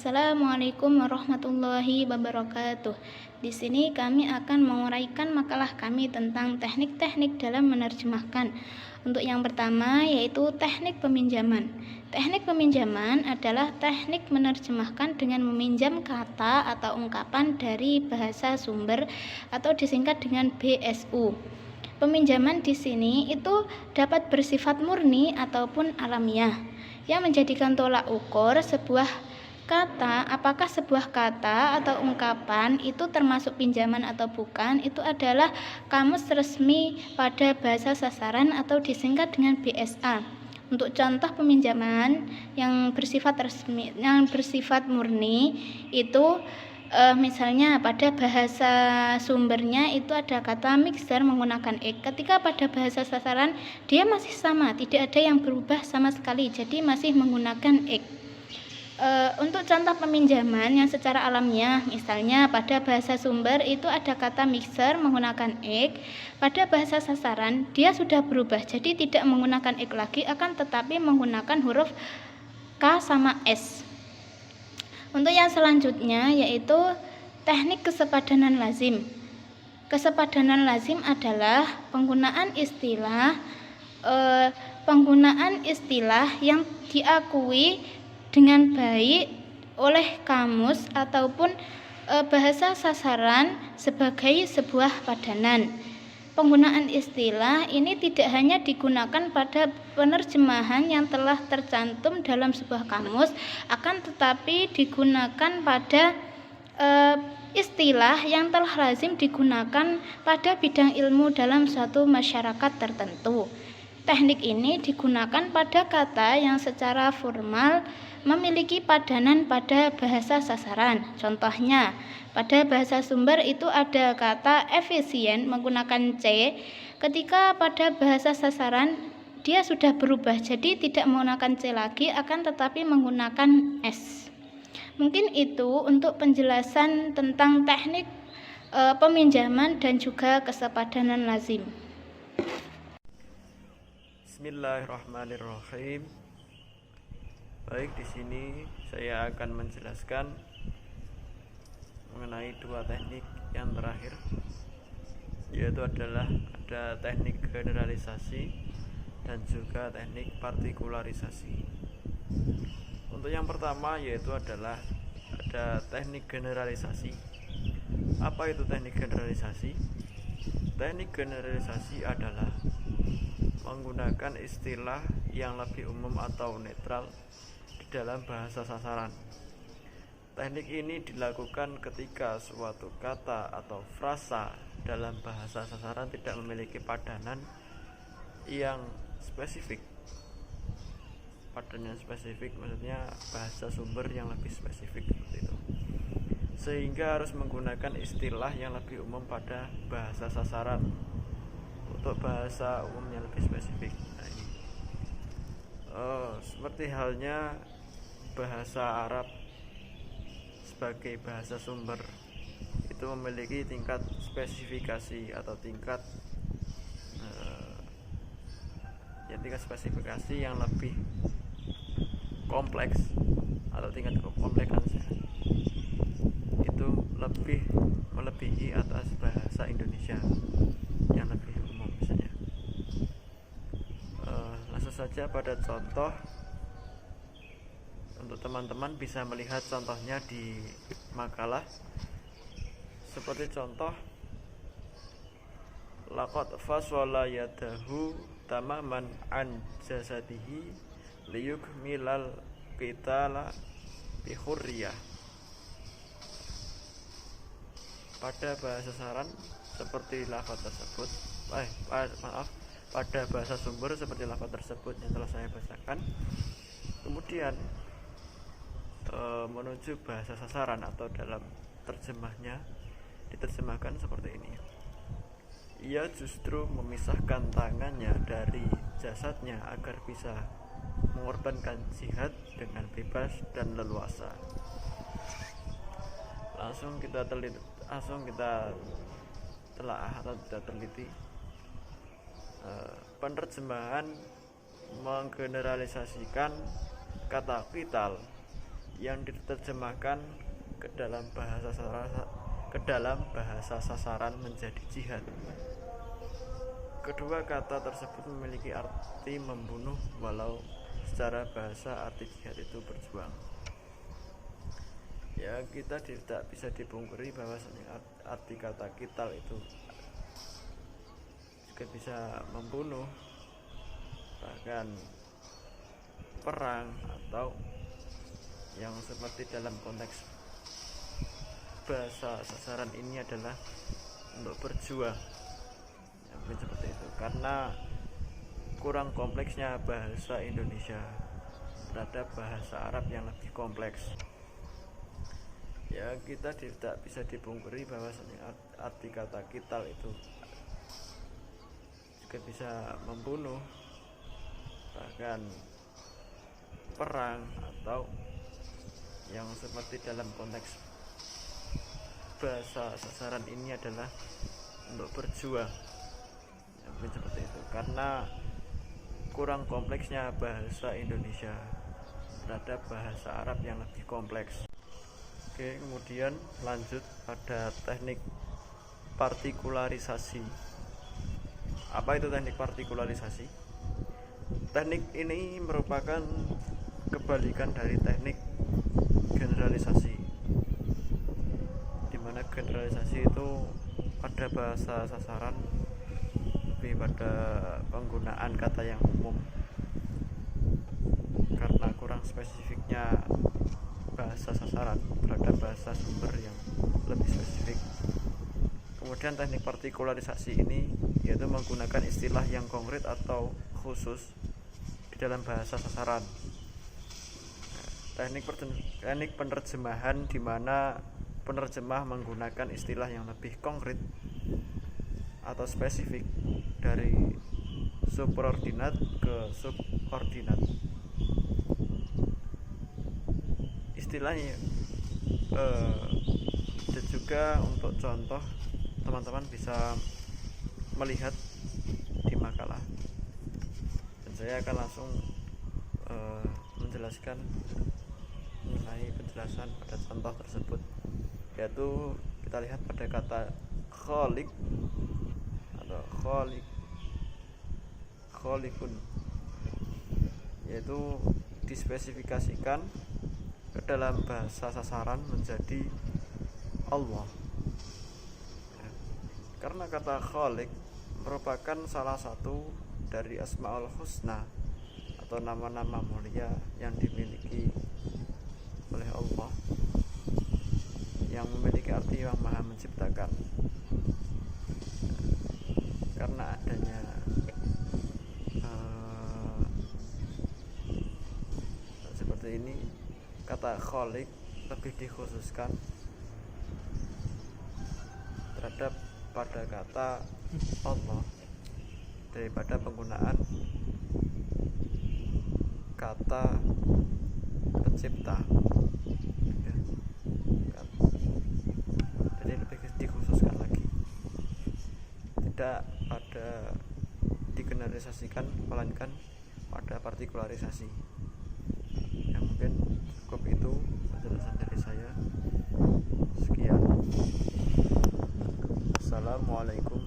Assalamualaikum warahmatullahi wabarakatuh. Di sini kami akan menguraikan makalah kami tentang teknik-teknik dalam menerjemahkan. Untuk yang pertama yaitu teknik peminjaman. Teknik peminjaman adalah teknik menerjemahkan dengan meminjam kata atau ungkapan dari bahasa sumber atau disingkat dengan BSU. Peminjaman di sini itu dapat bersifat murni ataupun alamiah, yang menjadikan tolak ukur sebuah kata, apakah sebuah kata atau ungkapan itu termasuk pinjaman atau bukan, itu adalah kamus resmi pada bahasa sasaran atau disingkat dengan BSA. Untuk contoh peminjaman yang bersifat resmi, yang bersifat murni itu misalnya pada bahasa sumbernya itu ada kata mixer menggunakan ek. Ketika pada bahasa sasaran dia masih sama, tidak ada yang berubah sama sekali, jadi masih menggunakan ek. Untuk contoh peminjaman yang secara alamiah, misalnya pada bahasa sumber itu ada kata mixer menggunakan ek, pada bahasa sasaran dia sudah berubah, jadi tidak menggunakan ek lagi, akan tetapi menggunakan huruf K sama S. Untuk yang selanjutnya yaitu teknik kesepadanan lazim. Kesepadanan lazim adalah penggunaan istilah yang diakui dengan baik oleh kamus ataupun bahasa sasaran sebagai sebuah padanan. Penggunaan istilah ini tidak hanya digunakan pada penerjemahan yang telah tercantum dalam sebuah kamus, akan tetapi digunakan pada istilah yang telah lazim digunakan pada bidang ilmu dalam suatu masyarakat tertentu. Teknik ini digunakan pada kata yang secara formal memiliki padanan pada bahasa sasaran. Contohnya, pada bahasa sumber itu ada kata efisien menggunakan C, ketika pada bahasa sasaran dia sudah berubah, jadi tidak menggunakan C lagi, akan tetapi menggunakan S. Mungkin itu untuk penjelasan tentang teknik peminjaman dan juga kesepadanan lazim. Bismillahirrahmanirrahim. Baik, di sini saya akan menjelaskan mengenai dua teknik yang terakhir, yaitu adalah ada teknik generalisasi dan juga teknik partikularisasi. Untuk yang pertama yaitu adalah ada teknik generalisasi. Apa itu teknik generalisasi? Teknik generalisasi adalah menggunakan istilah yang lebih umum atau netral di dalam bahasa sasaran. Teknik ini dilakukan ketika suatu kata atau frasa dalam bahasa sasaran tidak memiliki padanan yang spesifik. Padanan spesifik maksudnya bahasa sumber yang lebih spesifik seperti itu, sehingga harus menggunakan istilah yang lebih umum pada bahasa sasaran untuk bahasa umum yang lebih spesifik. Nah, ini seperti halnya bahasa Arab sebagai bahasa sumber itu memiliki tingkat spesifikasi atau tingkat spesifikasi yang lebih kompleks atau tingkat kompleksannya itu lebih melebihi atas bahasa Indonesia yang lebih umum misalnya. Langsung saja pada contoh, untuk teman-teman bisa melihat contohnya di makalah. Seperti contoh, laqad faswala yadahu tamaman an jasadihi liyukmilal qitala bihurriyah. Pada bahasa sasaran seperti lafaz tersebut, pada bahasa sumber seperti lafaz tersebut yang telah saya bacakan. Kemudian menuju bahasa sasaran atau dalam terjemahnya diterjemahkan seperti ini. Ia justru memisahkan tangannya dari jasadnya agar bisa mengorbankan jihad dengan bebas dan leluasa. Langsung kita telah atau tidak teliti. Penerjemahan menggeneralisasikan kata qital yang diterjemahkan ke dalam bahasa sasaran menjadi jihad. Kedua kata tersebut memiliki arti membunuh, walau secara bahasa arti jihad itu berjuang. Ya, kita tidak bisa dipungkiri bahwasanya arti kata qital itu juga bisa membunuh, bahkan perang, atau yang seperti dalam konteks bahasa sasaran ini adalah untuk berjuang, ya, mungkin seperti itu. Karena kurang kompleksnya bahasa Indonesia terhadap bahasa Arab yang lebih kompleks. Ya, kita tidak bisa dipungkiri bahwasanya arti kata qital itu juga bisa membunuh, bahkan perang, atau yang seperti dalam konteks bahasa sasaran ini adalah untuk berjuang, ya, mungkin seperti itu. Karena kurang kompleksnya bahasa Indonesia terhadap bahasa Arab yang lebih kompleks. Oke, kemudian lanjut pada teknik partikularisasi. Apa itu teknik partikularisasi? Teknik ini merupakan kebalikan dari teknik generalisasi, di mana generalisasi itu pada bahasa sasaran lebih pada penggunaan kata yang umum karena kurang spesifiknya bahasa sasaran terhadap bahasa sumber yang lebih spesifik. Kemudian teknik partikularisasi ini yaitu menggunakan istilah yang konkret atau khusus di dalam bahasa sasaran. Teknik penerjemahan di mana penerjemah menggunakan istilah yang lebih konkret atau spesifik dari subordinat ke subordinat. Istilahnya dan juga untuk contoh teman-teman bisa melihat di makalah, dan saya akan langsung menjelaskan mengenai penjelasan pada contoh tersebut, yaitu kita lihat pada kata khaliq atau khaliqun, yaitu dispesifikasikan ke dalam bahasa sasaran menjadi Allah. Karena kata khaliq merupakan salah satu dari Asmaul Husna atau nama-nama mulia yang dimiliki oleh Allah, yang memiliki arti yang maha menciptakan. Karena adanya seperti ini, kata khaliq lebih dikhususkan terhadap pada kata Allah daripada penggunaan kata pencipta, ya, kan? Jadi lebih dikhususkan lagi, tidak pada digeneralisasikan, melainkan pada partikularisasi. Ya, mungkin cukup itu penjelasan dari saya. Sekian. Assalamualaikum